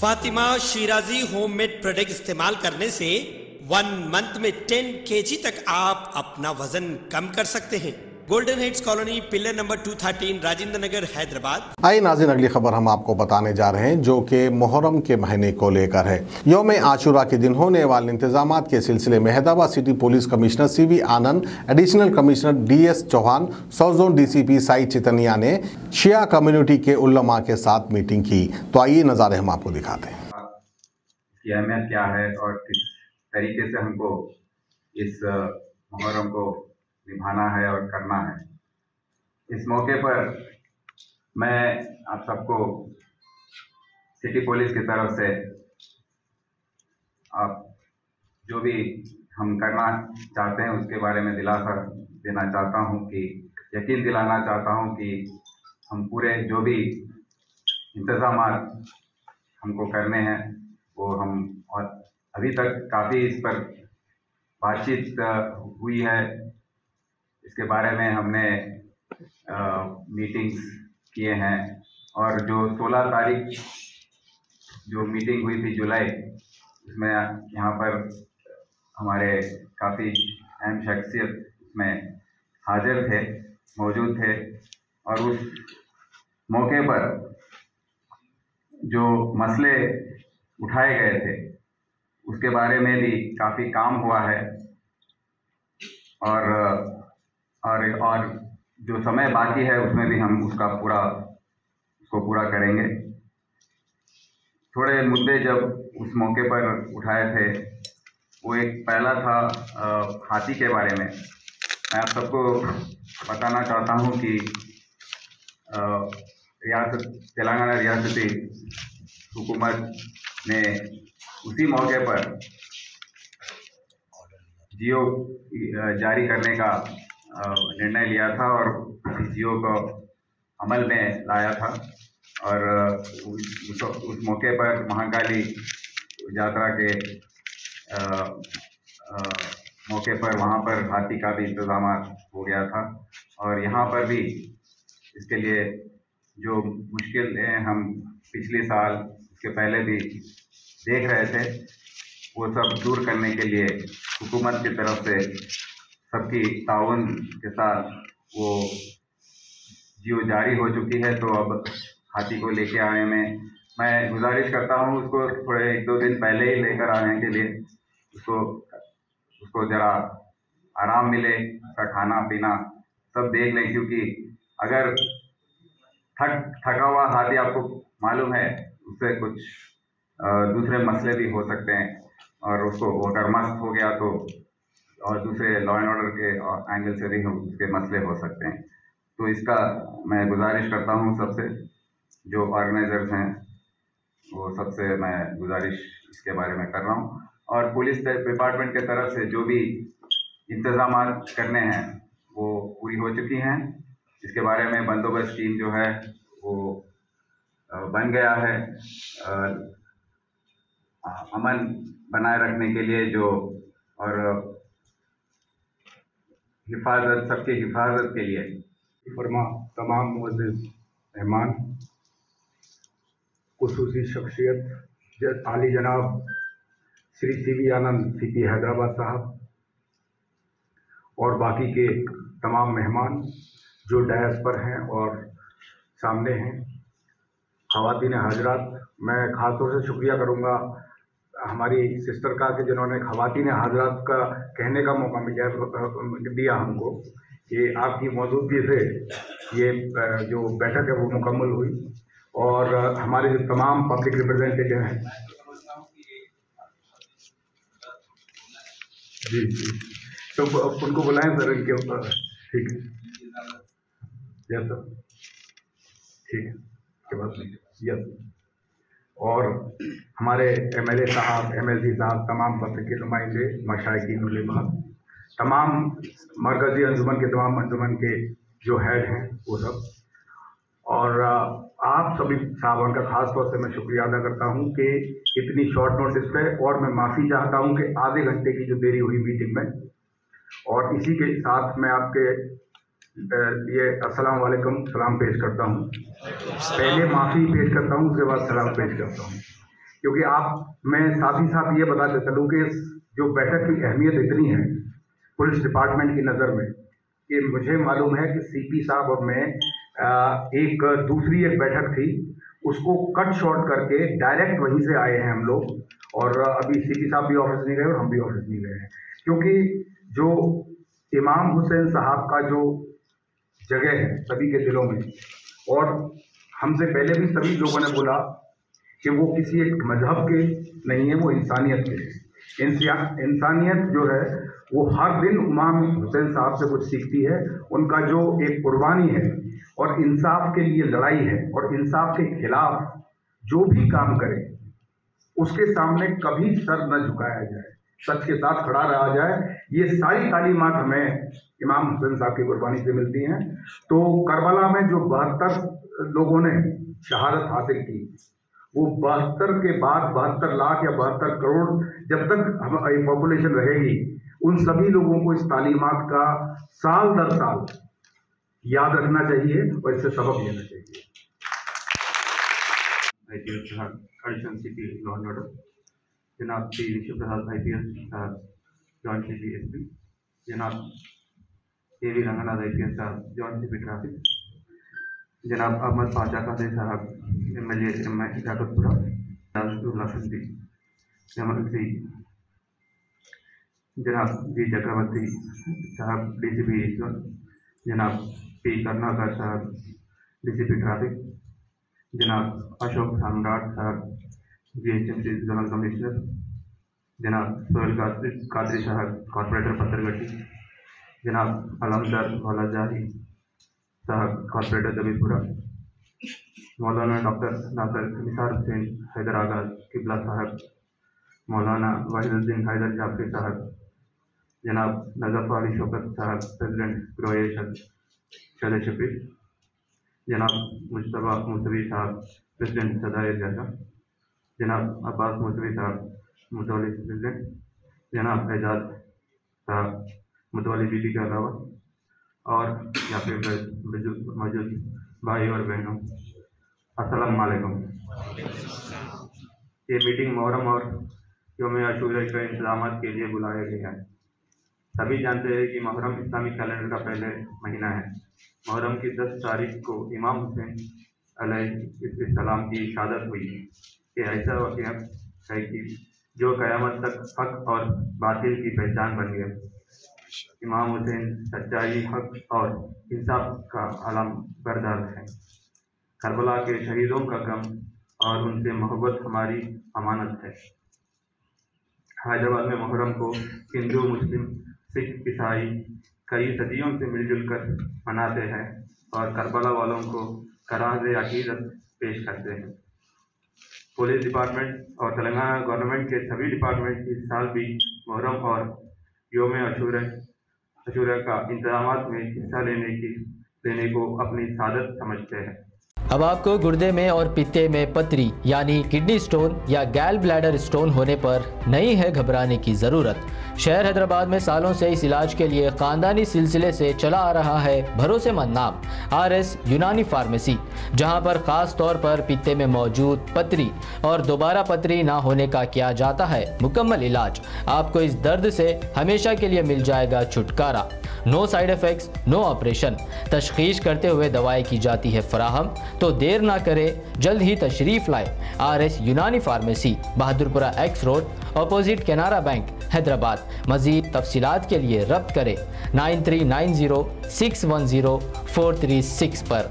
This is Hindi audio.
फातिमा शिराजी होममेड प्रोडक्ट इस्तेमाल करने से 1 मंथ में 10 kg तक आप अपना वजन कम कर सकते हैं। Golden Heights Colony, pillar number 213, Rajendra Nagar, Hyderabad. आइए नाज़रीन, अगली खबर हम आपको बताने जा रहे हैं जो कि मुहर्रम के महीने को लेकर है। यौम आशूरा के दिन होने वाले इंतजाम के सिलसिले में Hyderabad city police commissioner CV Anand, additional commissioner DS Chauhan, south zone DCP Sai Chaitanya ने शिया कम्युनिटी के उलमा के साथ मीटिंग की। तो आइए नज़ारे हम आपको दिखाते हैं की अहमियत क्या है और किस तरीके से हमको इस मुहर्रम को निभाना है और करना है। इस मौके पर मैं आप सबको सिटी पुलिस की तरफ से आप जो भी हम करना चाहते हैं उसके बारे में दिलासा देना चाहता हूं, कि यकीन दिलाना चाहता हूं कि हम पूरे जो भी इंतजाम हमको करने हैं वो हम, और अभी तक काफ़ी इस पर बातचीत हुई है। इसके बारे में हमने मीटिंग्स किए हैं और जो 16 तारीख जो मीटिंग हुई थी जुलाई, उसमें यहाँ पर हमारे काफ़ी अहम शख्सियत में हाजिर थे, मौजूद थे, और उस मौके पर जो मसले उठाए गए थे उसके बारे में भी काफ़ी काम हुआ है। और जो समय बाकी है उसमें भी हम उसको पूरा करेंगे। थोड़े मुद्दे जब उस मौके पर उठाए थे, वो एक पहला था हाथी के बारे में। मैं आप सबको बताना चाहता हूं कि तेलंगाना रियासती हुकूमत ने उसी मौके पर जियो जारी करने का निर्णय लिया था और जियो को अमल में लाया था। और उस मौके पर महाकाली यात्रा के मौके पर वहाँ पर हाथी का भी इंतजाम हो गया था। और यहाँ पर भी इसके लिए जो मुश्किलें हम पिछले साल उसके पहले भी देख रहे थे, वो सब दूर करने के लिए हुकूमत की तरफ से सबकी ताउन के साथ वो जियो जारी हो चुकी है। तो अब हाथी को लेके आने में मैं गुजारिश करता हूँ उसको थोड़े 1-2 दिन पहले ही लेकर आने के लिए, उसको ज़रा आराम मिले, उसका खाना पीना सब देख लें, क्योंकि अगर थका हुआ हाथी, आपको मालूम है, उससे कुछ दूसरे मसले भी हो सकते हैं, और उसको अगर मस्त हो गया तो और दूसरे लॉ एंड ऑर्डर के एंगल से भी उसके मसले हो सकते हैं। तो इसका मैं गुजारिश करता हूँ सबसे, जो ऑर्गेनाइजर्स हैं वो सबसे मैं गुजारिश इसके बारे में कर रहा हूँ। और पुलिस डिपार्टमेंट की तरफ से जो भी इंतजाम करने हैं वो पूरी हो चुकी हैं। इसके बारे में बंदोबस्त टीम जो है वो बन गया है, अमन बनाए रखने के लिए जो, और हिफाजत, सबकी हिफाजत के लिए फरमा तमाम मुअज़्ज़िज़ मेहमान, खुसूसी शख्सियत आली जनाब श्री CV आनंद CP हैदराबाद साहब, और बाकी के तमाम मेहमान जो डायस पर हैं और सामने हैं, ख़वातीन हज़रात, मैं ख़ास तौर से शुक्रिया करूँगा हमारी सिस्टर का कि जिन्होंने ख़वातीन हज़रात का कहने का मौका दिया हमको, कि आपकी मौजूदगी से ये जो बैठक है वो मुकम्मल हुई। और हमारे जो तमाम पब्लिक रिप्रेजेंटेटिव हैं, जी तो उनको बुलाएं सर, इनके ऊपर। ठीक है, यस सर, ठीक है, के बाद यस। और हमारे MLA साहब, MLC साहब, तमाम पत्र के नुमाइंदे, मशाइखीन उलमा, तमाम मरकज़ी अंजुमन के तमाम अंजुमन के जो हेड हैं वो सब, और आप सभी साहबान का ख़ास तौर से मैं शुक्रिया अदा करता हूं कि इतनी शॉर्ट नोटिस पे, और मैं माफ़ी चाहता हूं कि आधे घंटे की जो देरी हुई मीटिंग में। और इसी के साथ मैं आपके लिए अस्सलाम वालेकुम सलाम पेश करता हूं। पहले माफ़ी पेश करता हूं, उसके बाद सलाम पेश करता हूं क्योंकि मैं साथ ही साथ ये बताते चलूँ कि जो बैठक की अहमियत इतनी है पुलिस डिपार्टमेंट की नज़र में कि मुझे मालूम है कि सीपी साहब और मैं एक दूसरी बैठक थी उसको कट शॉर्ट करके डायरेक्ट वहीं से आए हैं हम लोग, और अभी सीपी साहब भी ऑफिस नहीं गए और हम भी ऑफिस नहीं गए हैं, क्योंकि जो इमाम हुसैन साहब का जो जगह है सभी के दिलों में, और हमसे पहले भी सभी लोगों ने बोला कि वो किसी एक मजहब के नहीं है, वो इंसानियत के है। इंसानियत जो है वो हर दिन इमाम हुसैन साहब से कुछ सीखती है। उनका जो एक कुर्बानी है और इंसाफ के लिए लड़ाई है और इंसाफ के खिलाफ जो भी काम करे उसके सामने कभी सर न झुकाया जाए, सच के साथ खड़ा रहा जाए, ये सारी तालीमात हमें इमाम हुसैन साहब की कुर्बानी से मिलती हैं। तो करबला में जो 72 लोगों ने शहादत हासिल की, वो 72 के बाद 72 लाख या 72 करोड़ जब तक हमारी पॉपुलेशन रहेगी, उन सभी लोगों को इस तालीमात का साल दर साल याद रखना चाहिए और इससे सबक लेना चाहिए। Additional CP law and order जनाब श्री ऋषभ प्रसाद IPS जॉइंट CP SP, जनाब AV रंगनाथ IPS साहब जॉइंट CP ट्रैफिक, जनाब अहमद पाशा कादरी साहब MLA जाकतपुरा, जनाब जी चक्रवर्ती साहब DCP ईश्वर, जनाब P कर्नाकर साहब DCP ट्रैफिक, जनाब अशोक सम्राट साहब GHMC जोनल कमिश्नर, जनाब सोहेल कादरी साहब कॉर्पोरेटर पत्थरगट्टी, जनाब अलमदर वालाजाही साहब कॉर्पोरेटर दबीपुरा, मौलाना डॉक्टर नासर निसार हुसैन हैदर आगा किबला साहब, मौलाना वाहिदुद्दीन हैदर जाफरी साहब, जनाब नजफ अली शौकत साहब प्रेसिडेंट क्रोएशिया शहर शफीक, जनाब मुस्तफा मूसवी साहब प्रेसिडेंट सदायर जाता, जनाब अब्बास मूसवी साहब मुतवली प्रेसिडेंट, जनाब एजाज साहब मुतवली बीबी के अलावा और यहाँ पे मौजूद भाई और बहनों, अस्सलाम वालेकुम। ये मीटिंग मुहर्रम और यौम आशूरा के इंतजाम के लिए बुलाया गया है। सभी जानते हैं कि मुहर्रम इस्लामी कैलेंडर का पहले महीना है। मुहर्रम की 10 तारीख को इमाम हुसैन अलैहिस्सलाम की शहादत हुई। ये ऐसा वाक़या है कि जो क़यामत तक हक और बातिल की पहचान बन गया। इमाम हुसैन सच्चाई, हक और इंसाफ का आलम बरदार है। करबला के शहीदों का गम और उनसे मोहब्बत हमारी अमानत है। हैदराबाद में मुहर्रम को हिंदू, मुस्लिम, सिख, ईसाई कई सदियों से मिलजुल कर मनाते हैं और करबला वालों को कराज़े अकीदत पेश करते हैं। पुलिस डिपार्टमेंट और तेलंगाना गवर्नमेंट के सभी डिपार्टमेंट इस साल भी मुहर्रम और यौम आशूरा का इंतजामात में हिस्सा लेने को अपनी सादत समझते हैं। अब आपको गुर्दे में और पित्ते में पथरी यानी किडनी स्टोन या गैल ब्लैडर स्टोन होने पर नहीं है घबराने की ज़रूरत। शहर हैदराबाद में सालों से इस इलाज के लिए ख़ानदानी सिलसिले से चला आ रहा है भरोसेमंद नाम RS यूनानी फार्मेसी, जहां पर ख़ास तौर पर पित्ते में मौजूद पथरी और दोबारा पथरी ना होने का किया जाता है मुकम्मल इलाज। आपको इस दर्द से हमेशा के लिए मिल जाएगा छुटकारा। No side effects, no operation. तशख़ीस करते हुए दवाएं की जाती है फराहम। तो देर ना करें, जल्द ही तशरीफ़ लाए। RS यूनानी pharmacy, Bahadurpura X road, opposite Canara bank, Hyderabad. मज़ीद तफसीलात के लिए रब्त करें 9390610436 पर।